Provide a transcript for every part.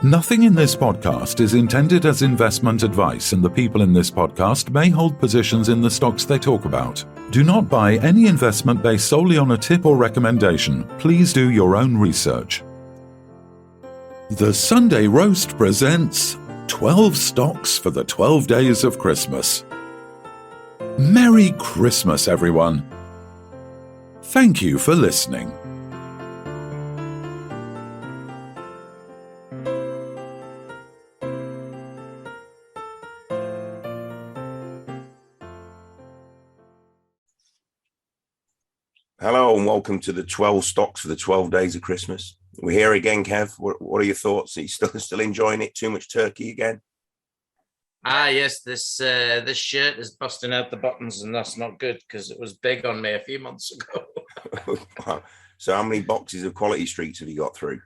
Nothing in this podcast is intended as investment advice, and the people in this podcast may hold positions in the stocks they talk about. Do not buy any investment based solely on a tip or recommendation. Please do your own research. The Sunday Roast presents 12 Stocks for the 12 Days of Christmas. Merry Christmas, everyone. Thank you for listening. Hello and welcome to the 12 stocks for the 12 days of Christmas. We're here again, Kev. What are your thoughts? Are you still enjoying it? Too much turkey again? Yes, this shirt is busting out the buttons, and that's not good because it was big on me a few months ago. Wow. So how many boxes of Quality Streets have you got through?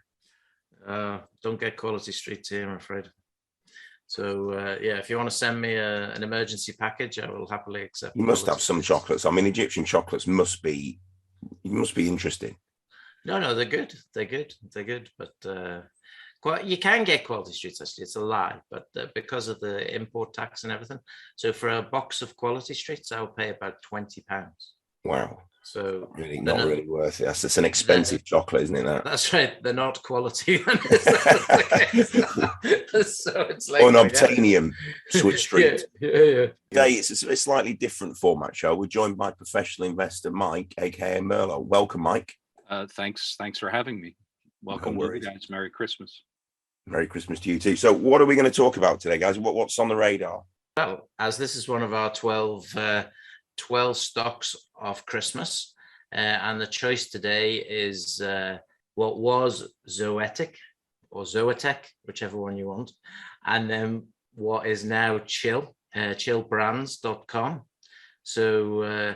Don't get Quality Streets here, I'm afraid. So, if you want to send me an emergency package, I will happily accept. You must have some chocolates. I mean, Egyptian chocolates must be interesting. No, they're good. They're good. But you can get Quality Streets, actually. It's a lie. But because of the import tax and everything. So for a box of Quality Streets, I'll pay about £20. Wow. So really not really worth it. That's an expensive chocolate, isn't it? That's right. They're not quality. So it's like unobtainium Switch Street. Yeah. Today it's a slightly different format show. We're joined by professional investor Mike, aka Merlot. Welcome, Mike. Thanks for having me. Welcome to you guys. Merry Christmas. Merry Christmas to you too. So what are we going to talk about today, guys? What's on the radar? Well, as this is one of our 12 stocks of Christmas, and the choice today is what was Zoetic or Zoetech, whichever one you want, and then what is now chillbrands.com. So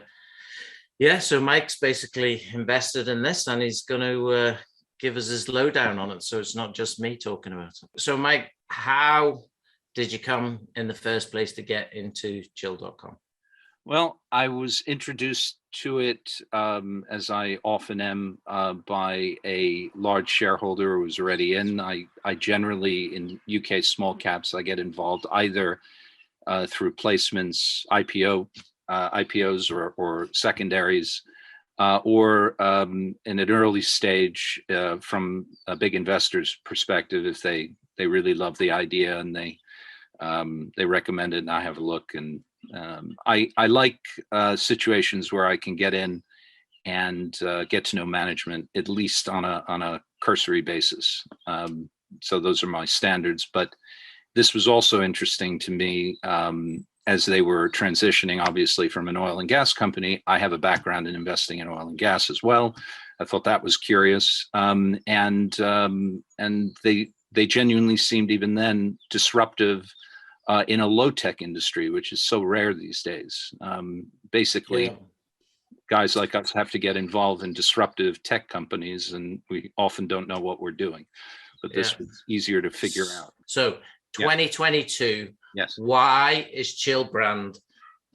so Mike's basically invested in this, and he's going to give us his lowdown on it, so it's not just me talking about it. So Mike, how did you come in the first place to get into chill.com? Well, I was introduced to it, as I often am, by a large shareholder who was already in. I generally, in UK small caps, I get involved either through placements, IPOs or secondaries, or in an early stage from a big investor's perspective, if they really love the idea and they recommend it and I have a look. And I like situations where I can get in and get to know management, at least on a cursory basis. So those are my standards. But this was also interesting to me as they were transitioning, obviously, from an oil and gas company. I have a background in investing in oil and gas as well. I thought that was curious, and they genuinely seemed even then disruptive. In a low-tech industry, which is so rare these days. Guys like us have to get involved in disruptive tech companies, and we often don't know what we're doing. But this was easier to figure out. So 2022, yes. Why is Chill Brand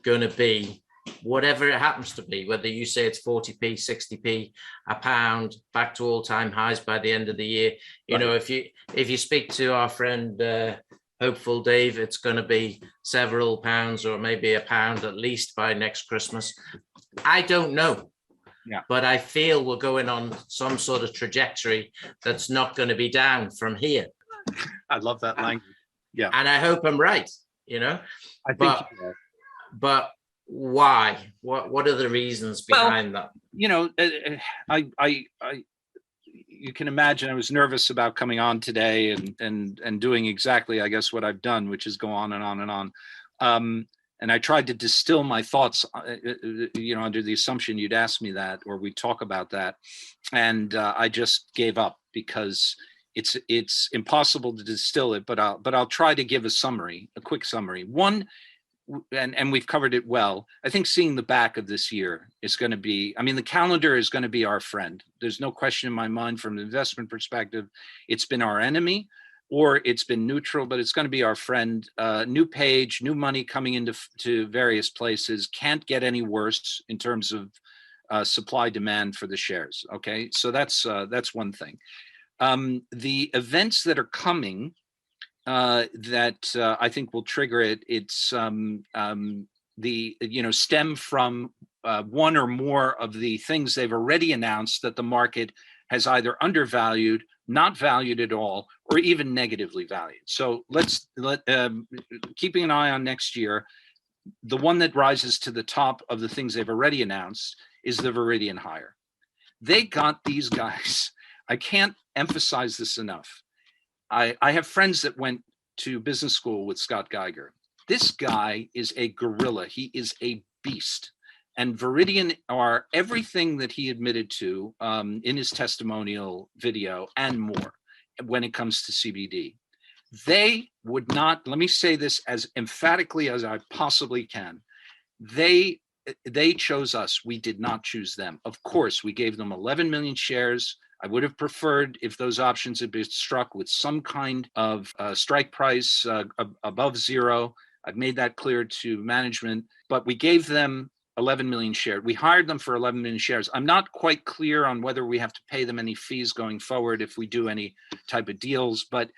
going to be whatever it happens to be, whether you say it's 40p, 60p, a pound, back to all-time highs by the end of the year? You know, if you speak to our friend Hopeful Dave, it's going to be several pounds or maybe a pound at least by next Christmas. I don't know. Yeah. But I feel we're going on some sort of trajectory that's not going to be down from here. I love that language. Yeah. And I hope I'm right, you know. I think but why? What are the reasons behind that? You know, you can imagine I was nervous about coming on today and doing exactly, I guess, what I've done, which is go on and on and on. And I tried to distill my thoughts, under the assumption you'd ask me that, or we'd talk about that. And I just gave up because it's impossible to distill it, but I'll try to give a quick summary. One, and we've covered it well. I think seeing the back of this year is going to be, the calendar is going to be our friend. There's no question in my mind from an investment perspective. It's been our enemy or it's been neutral, but it's going to be our friend. New page, new money coming into various places. Can't get any worse in terms of supply demand for the shares. Okay, so that's one thing. The events that are coming that I think will trigger it. It's stem from one or more of the things they've already announced that the market has either undervalued, not valued at all, or even negatively valued. So keeping an eye on next year. The one that rises to the top of the things they've already announced is the Viridian hire. They got these guys. I can't emphasize this enough. I have friends that went to business school with Scott Geiger. This guy is a gorilla. He is a beast. And Viridian are everything that he admitted to in his testimonial video and more when it comes to CBD. They would not, let me say this as emphatically as I possibly can. They chose us. We did not choose them. Of course, we gave them 11 million shares. I would have preferred if those options had been struck with some kind of strike price above zero. I've made that clear to management, but we gave them 11 million shares. We hired them for 11 million shares. I'm not quite clear on whether we have to pay them any fees going forward if we do any type of deals, but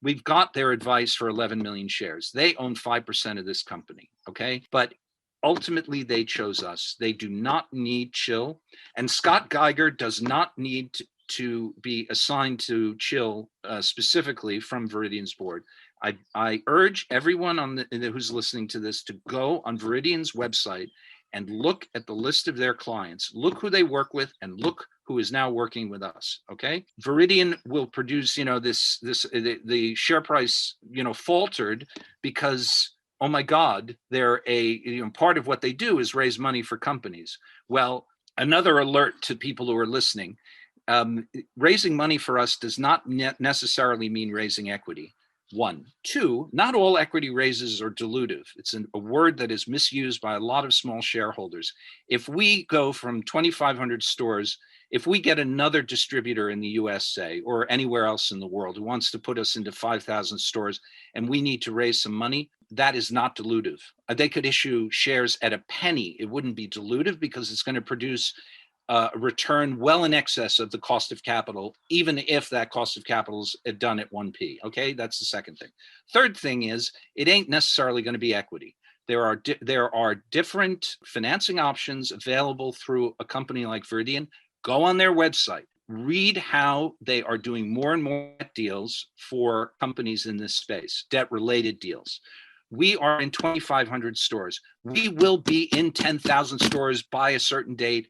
we've got their advice for 11 million shares. They own 5% of this company, okay? But ultimately, they chose us. They do not need Chill. And Scott Geiger does not need to be assigned to Chill specifically from Viridian's board. I urge everyone who's listening to this to go on Viridian's website and look at the list of their clients, look who they work with, and look who is now working with us, okay? Viridian will produce, the share price, faltered because, oh my God, they're part of what they do is raise money for companies. Well, another alert to people who are listening, raising money for us does not necessarily mean raising equity. 1. 2, not all equity raises are dilutive. It's a word that is misused by a lot of small shareholders. If we go from 2,500 stores, if we get another distributor in the US, say, or anywhere else in the world who wants to put us into 5,000 stores and we need to raise some money, that is not dilutive. They could issue shares at a penny. It wouldn't be dilutive because it's going to produce a return well in excess of the cost of capital, even if that cost of capital is done at 1p. Okay, that's the second thing. Third thing is it ain't necessarily going to be equity. There are different financing options available through a company like Viridian. Go on their website, read how they are doing more and more deals for companies in this space, debt-related deals. We are in 2,500 stores. We will be in 10,000 stores by a certain date,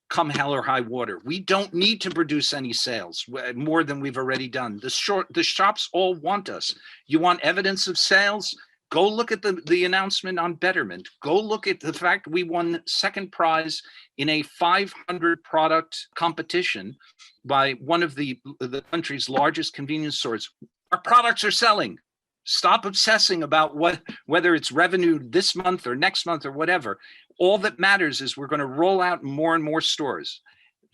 come hell or high water. We don't need to produce any sales more than we've already done. The shops all want us. You want evidence of sales? Go look at the announcement on Betterment. Go look at the fact we won second prize in a 500 product competition by one of the country's largest convenience stores. Our products are selling. Stop obsessing about whether it's revenue this month or next month or whatever. All that matters is we're going to roll out more and more stores.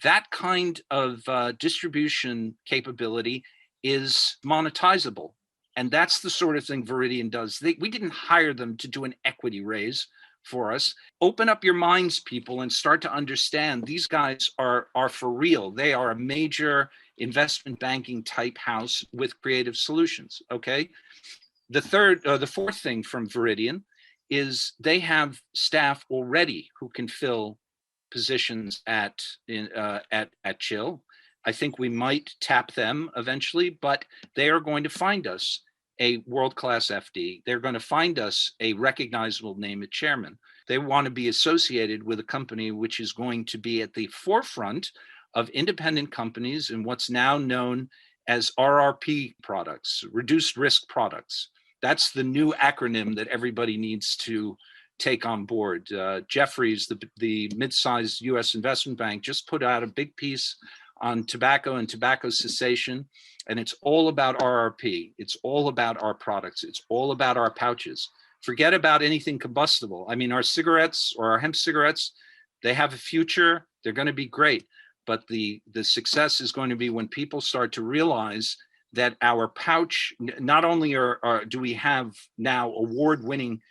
That kind of distribution capability is monetizable. And that's the sort of thing Viridian does. We didn't hire them to do an equity raise for us. Open up your minds, people, and start to understand these guys are for real. They are a major investment banking type house with creative solutions, okay? The fourth thing from Viridian is they have staff already who can fill positions at Chill. I think we might tap them eventually, but they are going to find us a world-class FD. They're going to find us a recognizable name at chairman. They want to be associated with a company which is going to be at the forefront of independent companies in what's now known as RRP products, reduced risk products. That's the new acronym that everybody needs to take on board. Jefferies, the mid-sized US investment bank, just put out a big piece on tobacco and tobacco cessation, and it's all about RRP. It's all about our products. It's all about our pouches. Forget about anything combustible. I mean, our cigarettes or our hemp cigarettes, they have a future. They're going to be great, but the success is going to be when people start to realize that our pouch, not only do we have now award-winning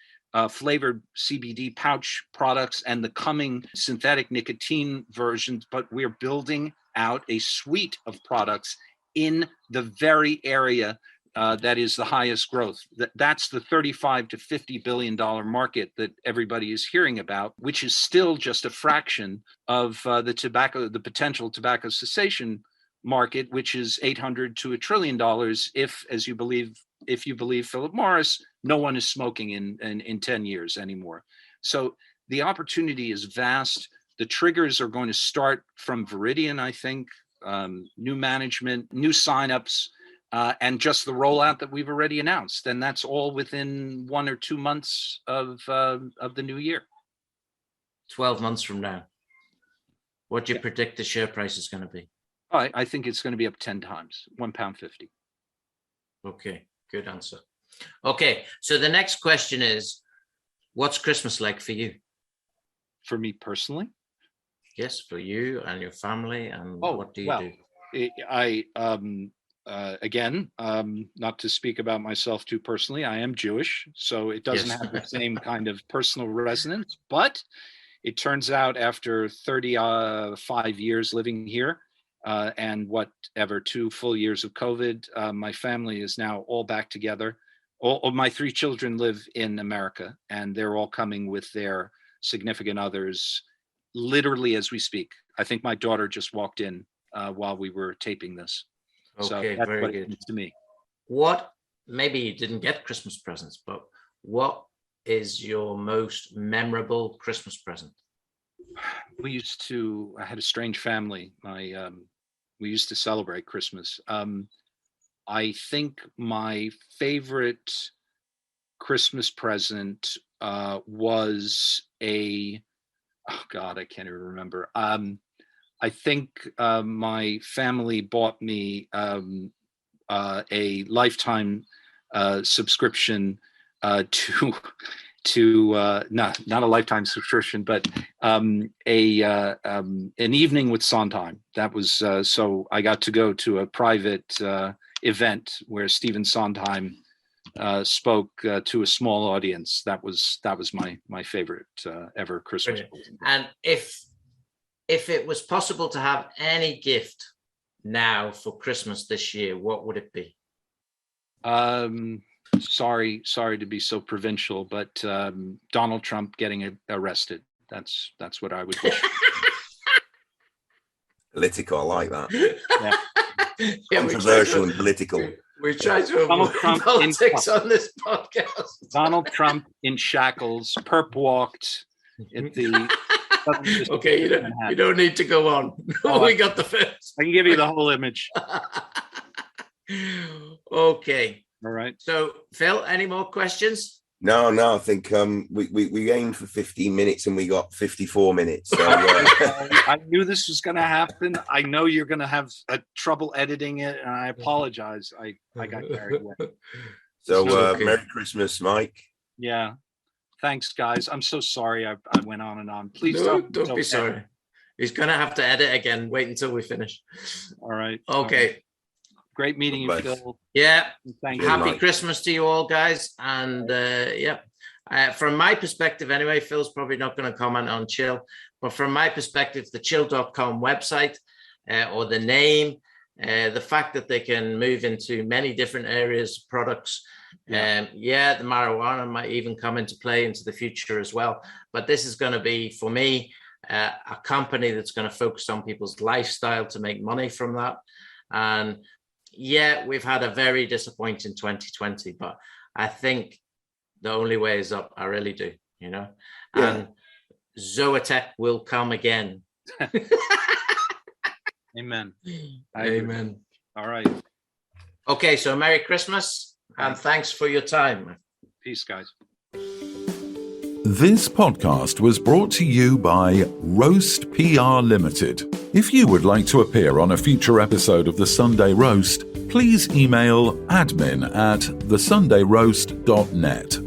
flavored CBD pouch products and the coming synthetic nicotine versions, but we're building out a suite of products in the very area that is the highest growth. That's the $35 to $50 billion market that everybody is hearing about, which is still just a fraction of the potential tobacco cessation market, which is $800 to $1 trillion. If you believe Philip Morris, no one is smoking in 10 years anymore. So the opportunity is vast. The triggers are going to start from Viridian, I think, new management, new signups, and just the rollout that we've already announced. And that's all within 1 or 2 months of the new year. 12 months from now, what do you predict the share price is going to be? I think it's going to be up 10 times, £1.50. Okay, good answer. Okay, so the next question is, what's Christmas like for you? For me personally? Yes, for you and your family, and what do you do? Again, not to speak about myself too personally, I am Jewish, so it doesn't have the same kind of personal resonance, but it turns out after 35 years living here, and whatever 2 full years of COVID, my family is now all back together. All of my 3 children live in America, and they're all coming with their significant others literally as we speak. I think my daughter just walked in while we were taping this. Okay, so that's very what good. It means to me. What, maybe you didn't get Christmas presents, but what is your most memorable Christmas present? I had a strange family. We used to celebrate Christmas. I think my favorite Christmas present was oh God, I can't even remember. I think my family bought me a lifetime subscription to not a lifetime subscription, but an evening with Sondheim. That was so I got to go to a private event where Stephen Sondheim spoke to a small audience. That was my favorite ever Christmas. And if it was possible to have any gift now for Christmas this year, what would it be? Sorry to be so provincial, but Donald Trump getting arrested. That's what I would wish. Political, I like that. Yeah, controversial and political. We try to avoid politics on this podcast. Donald Trump in shackles, perp walked at the. Okay, you don't need to go on. We got the first. I can give you the whole image. Okay. All right. So, Phil, any more questions? No. I think we aimed for 15 minutes and we got 54 minutes. So, I knew this was going to happen. I know you're going to have trouble editing it, and I apologize. I got carried away. So, Merry Christmas, Mike. Yeah. Thanks, guys. I'm so sorry I went on and on. Please don't be sorry. He's going to have to edit again. Wait until we finish. All right. Okay. All right. Great meeting you, Phil. Yeah. Thank you. Happy Christmas to you all, guys. And from my perspective anyway, Phil's probably not going to comment on Chill, but from my perspective, the chill.com website or the name, the fact that they can move into many different areas, products, the marijuana might even come into play into the future as well. But this is going to be, for me, a company that's going to focus on people's lifestyle to make money from that. And we've had a very disappointing 2020, but I think the only way is up. I really do, and Zoetech will come again. Amen. Amen. All right. Okay. So Merry Christmas and thanks for your time. Peace, guys. This podcast was brought to you by Roast PR Limited. If you would like to appear on a future episode of The Sunday Roast, please email admin@thesundayroast.net.